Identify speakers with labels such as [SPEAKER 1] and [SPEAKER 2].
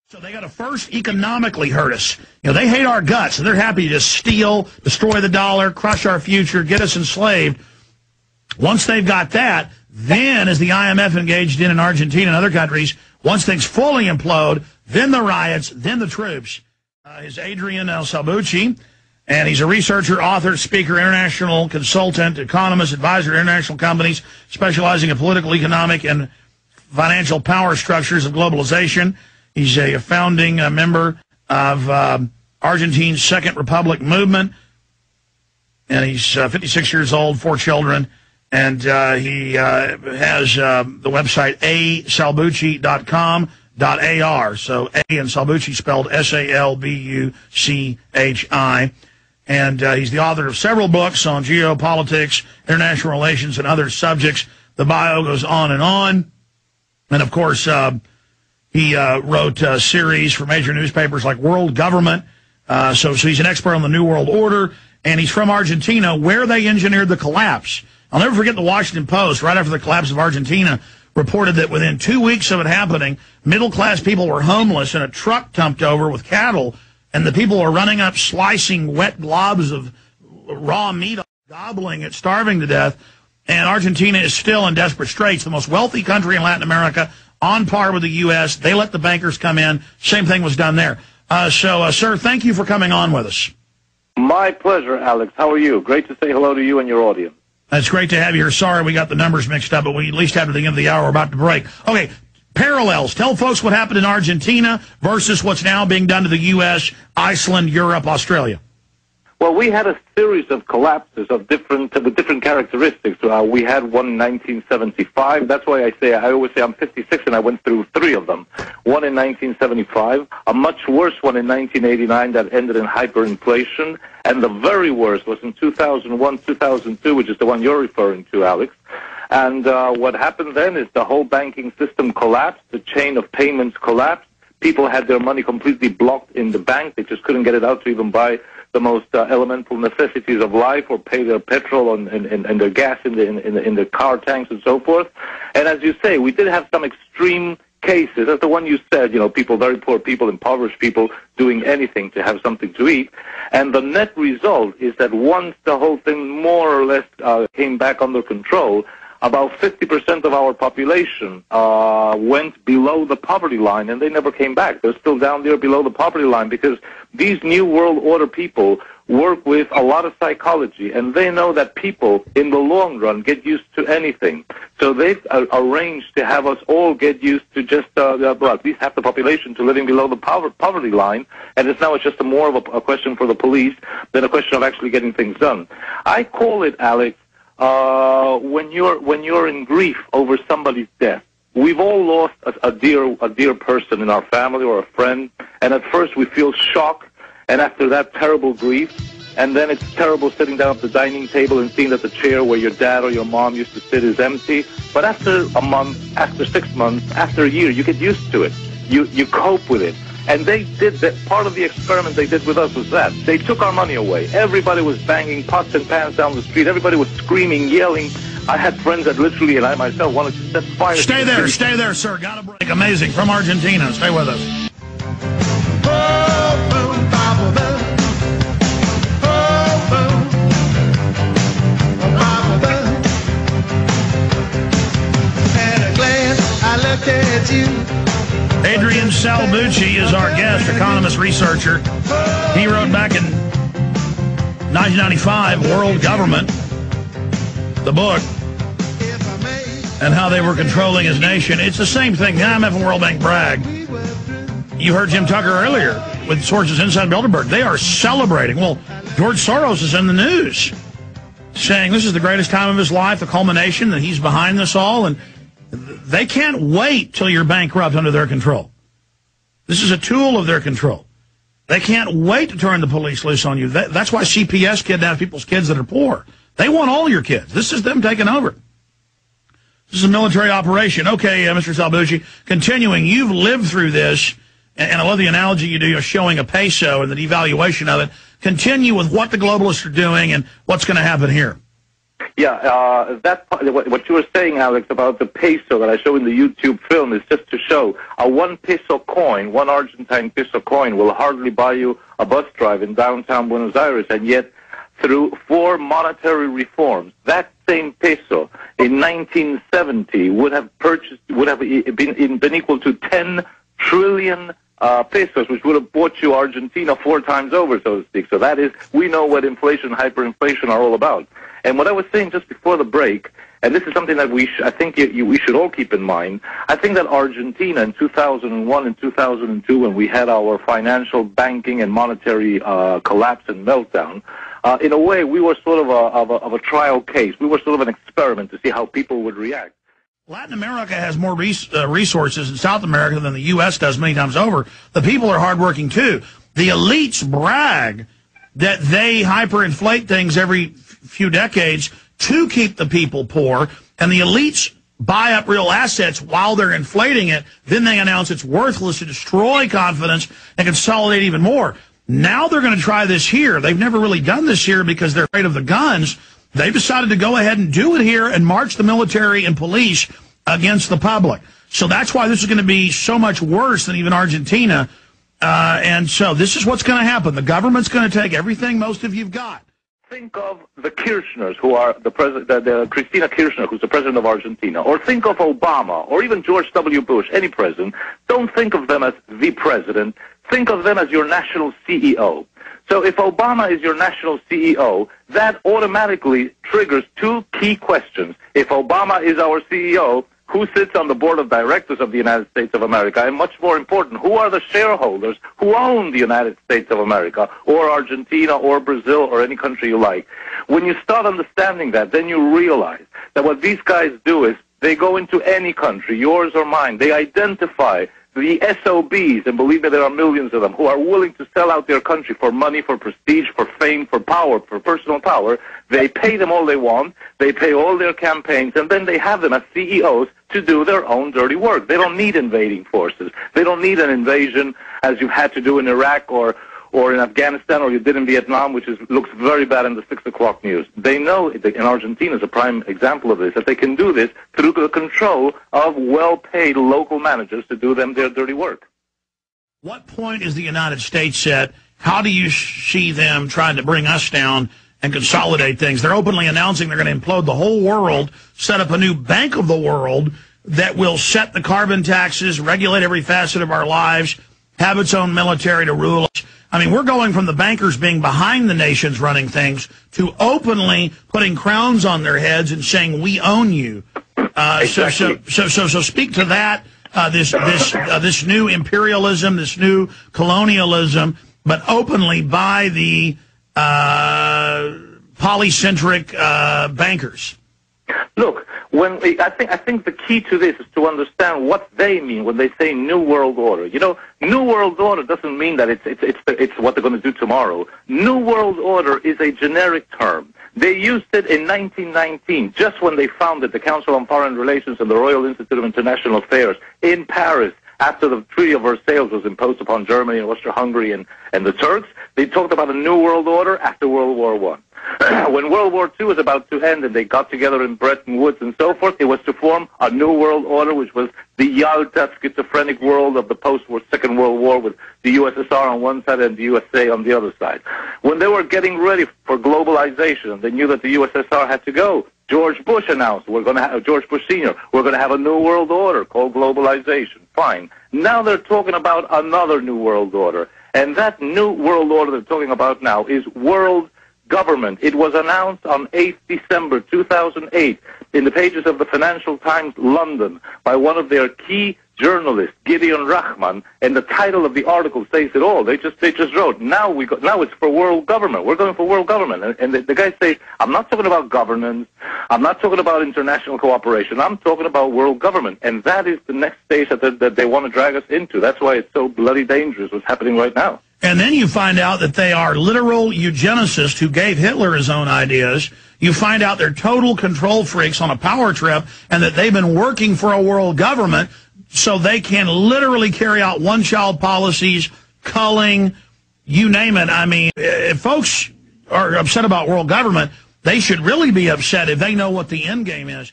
[SPEAKER 1] So they got to first economically hurt us. You know, they hate our guts, and they're happy to just steal, destroy the dollar, crush our future, get us enslaved. Once they've got that, then as the IMF engaged in Argentina and other countries, once things fully implode, then the riots, then the troops. Is Adrian Salbuchi, and he's a researcher, author, speaker, international consultant, economist, advisor to international companies, specializing in political, economic, and financial power structures of globalization. He's a founding member of Argentina's Second Republic movement, and he's 56 years old, 4 children, and he has the website asalbuchi.com.ar. So A and Salbuchi spelled S-A-L-B-U-C-H-I. And he's the author of several books on geopolitics, international relations, and other subjects. The bio goes on. And of course, he wrote a series for major newspapers like World Government. So he's an expert on the New World Order. And he's from Argentina, where they engineered the collapse. I'll never forget the Washington Post, right after the collapse of Argentina, reported that within 2 weeks of it happening, middle-class people were homeless and a truck dumped over with cattle, and the people were running up, slicing wet globs of raw meat, gobbling it, starving to death. And Argentina is still in desperate straits, the most wealthy country in Latin America, on par with the U.S. They let the bankers come in. Same thing was done there. Sir, thank you for coming on with us.
[SPEAKER 2] My pleasure, Alex. How are you? Great to say hello to you and your audience.
[SPEAKER 1] It's great to have you here. Sorry we got the numbers mixed up, but we at least have to the end of the hour. We're about to break. Okay, parallels. Tell folks what happened in Argentina versus what's now being done to the U.S., Iceland, Europe, Australia.
[SPEAKER 2] Well, we had a series of collapses of different characteristics. We had one in 1975. That's why I always say I'm 56 and I went through 3 of them. One in 1975, a much worse one in 1989 that ended in hyperinflation, and the very worst was in 2001, 2002, which is the one you're referring to, Alex. And what happened then is the whole banking system collapsed, the chain of payments collapsed, people had their money completely blocked in the bank, they just couldn't get it out to even buy the most elemental necessities of life or pay their petrol and their gas in the car tanks and so forth. And as you say, we did have some extreme cases, as the one you said, you know, people, very poor people, impoverished people doing anything to have something to eat. And the net result is that once the whole thing more or less came back under control, about 50% of our population went below the poverty line, and they never came back. They're still down there below the poverty line because these New World Order people work with a lot of psychology, and they know that people, in the long run, get used to anything. So they've arranged to have us all get used to just, well, at least half the population to living below the poverty line, and it's just more of a question for the police than a question of actually getting things done. I call it, Alex, when you're in grief over somebody's death. We've all lost a dear person in our family or a friend, and at first we feel shock, and after that, terrible grief, and then it's terrible sitting down at the dining table and seeing that the chair where your dad or your mom used to sit is empty. But after a month, after 6 months, after a year, you get used to it. You cope with it. And they did that. Part of the experiment they did with us was that. They took our money away. Everybody was banging pots and pans down the street. Everybody was screaming, yelling. I had friends that literally, and I myself, wanted to set fire.
[SPEAKER 1] Stay there, sir. Got a break. Amazing. From Argentina. Stay with us.
[SPEAKER 3] At a glance, I looked at you.
[SPEAKER 1] Adrian Salbuchi is our guest, economist, researcher. He wrote back in 1995, World Government, the book, and how they were controlling his nation. It's the same thing. The IMF and World Bank brag. You heard Jim Tucker earlier with sources inside Bilderberg. They are celebrating. Well, George Soros is in the news saying this is the greatest time of his life, the culmination, that he's behind this all, and they can't wait till you're bankrupt under their control. This is a tool of their control. They can't wait to turn the police loose on you. That's why CPS kidnaps people's kids that are poor. They want all your kids. This is them taking over. This is a military operation. Okay, Mr. Salbuchi, continuing, you've lived through this, and I love the analogy you do of showing a peso and the devaluation of it. Continue with what the globalists are doing and what's going to happen here.
[SPEAKER 2] Yeah, what you were saying, Alex, about the peso that I show in the YouTube film is just to show a 1 peso coin, 1 Argentine peso coin, will hardly buy you a bus drive in downtown Buenos Aires, and yet through 4 monetary reforms, that same peso in 1970 would have been equal to 10 trillion pesos, which would have bought you Argentina 4 times over, so to speak. So that is, we know what inflation, hyperinflation are all about. And what I was saying just before the break, and this is something that we should all keep in mind, I think that Argentina in 2001 and 2002, when we had our financial, banking, and monetary collapse and meltdown, in a way, we were sort of a trial case. We were sort of an experiment to see how people would react.
[SPEAKER 1] Latin America has more resources in South America than the U.S. does many times over. The people are hardworking, too. The elites brag that they hyperinflate things every few decades to keep the people poor, and the elites buy up real assets while they're inflating it. Then they announce it's worthless to destroy confidence and consolidate even more. Now they're going to try this here. They've never really done this here because they're afraid of the guns. They've decided to go ahead and do it here and march the military and police against the public. So that's why this is going to be so much worse than even Argentina. And so this is what's going to happen. The government's going to take everything most of you've got.
[SPEAKER 2] Think of the Kirchners, who are the president, Cristina Kirchner, who's the president of Argentina, or think of Obama, or even George W. Bush, any president. Don't think of them as the president. Think of them as your national CEO. So if Obama is your national CEO, that automatically triggers 2 key questions. If Obama is our CEO, who sits on the board of directors of the United States of America? And much more important, who are the shareholders who own the United States of America, or Argentina, or Brazil, or any country you like? When you start understanding that, then you realize that what these guys do is they go into any country, yours or mine, they identify the SOBs, and believe me, there are millions of them, who are willing to sell out their country for money, for prestige, for fame, for power, for personal power. They pay them all they want, they pay all their campaigns, and then they have them as CEOs to do their own dirty work. They don't need invading forces. They don't need an invasion as you've had to do in Iraq or in Afghanistan, or you did in Vietnam, which looks very bad in the 6 o'clock news. They know, and Argentina is a prime example of this, that they can do this through the control of well-paid local managers to do them their dirty work.
[SPEAKER 1] What point is the United States at? How do you see them trying to bring us down and consolidate things? They're openly announcing they're going to implode the whole world, set up a new bank of the world that will set the carbon taxes, regulate every facet of our lives, have its own military to rule us. I mean, we're going from the bankers being behind the nations running things to openly putting crowns on their heads and saying, we own you.
[SPEAKER 2] Exactly.
[SPEAKER 1] So speak to that, this new imperialism, this new colonialism, but openly by the polycentric bankers.
[SPEAKER 2] Look, I think the key to this is to understand what they mean when they say New World Order. You know, New World Order doesn't mean that it's what they're going to do tomorrow. New World Order is a generic term. They used it in 1919, just when they founded the Council on Foreign Relations and the Royal Institute of International Affairs in Paris after the Treaty of Versailles was imposed upon Germany and Austria-Hungary and the Turks. They talked about a New World Order after World War I. When World War II was about to end and they got together in Bretton Woods and so forth, it was to form a New World Order, which was the Yalta schizophrenic world of the post-war Second World War, with the USSR on one side and the USA on the other side. When they were getting ready for globalization and they knew that the USSR had to go, George Bush announced, George Bush Sr., we're going to have a New World Order called globalization. Fine. Now they're talking about another New World Order. And that New World Order they're talking about now is world government. It was announced on 8th December 2008 in the pages of the Financial Times London by one of their key journalist, Gideon Rachman, and the title of the article says it all. They just wrote, now it's for world government. We're going for world government. And the guy says, I'm not talking about governance. I'm not talking about international cooperation. I'm talking about world government. And that is the next stage that they want to drag us into. That's why it's so bloody dangerous what's happening right now.
[SPEAKER 1] And then you find out that they are literal eugenicists who gave Hitler his own ideas. You find out they're total control freaks on a power trip, and that they've been working for a world government so they can literally carry out one-child policies, culling, you name it. I mean, if folks are upset about world government, They should really be upset if they know what the end game is.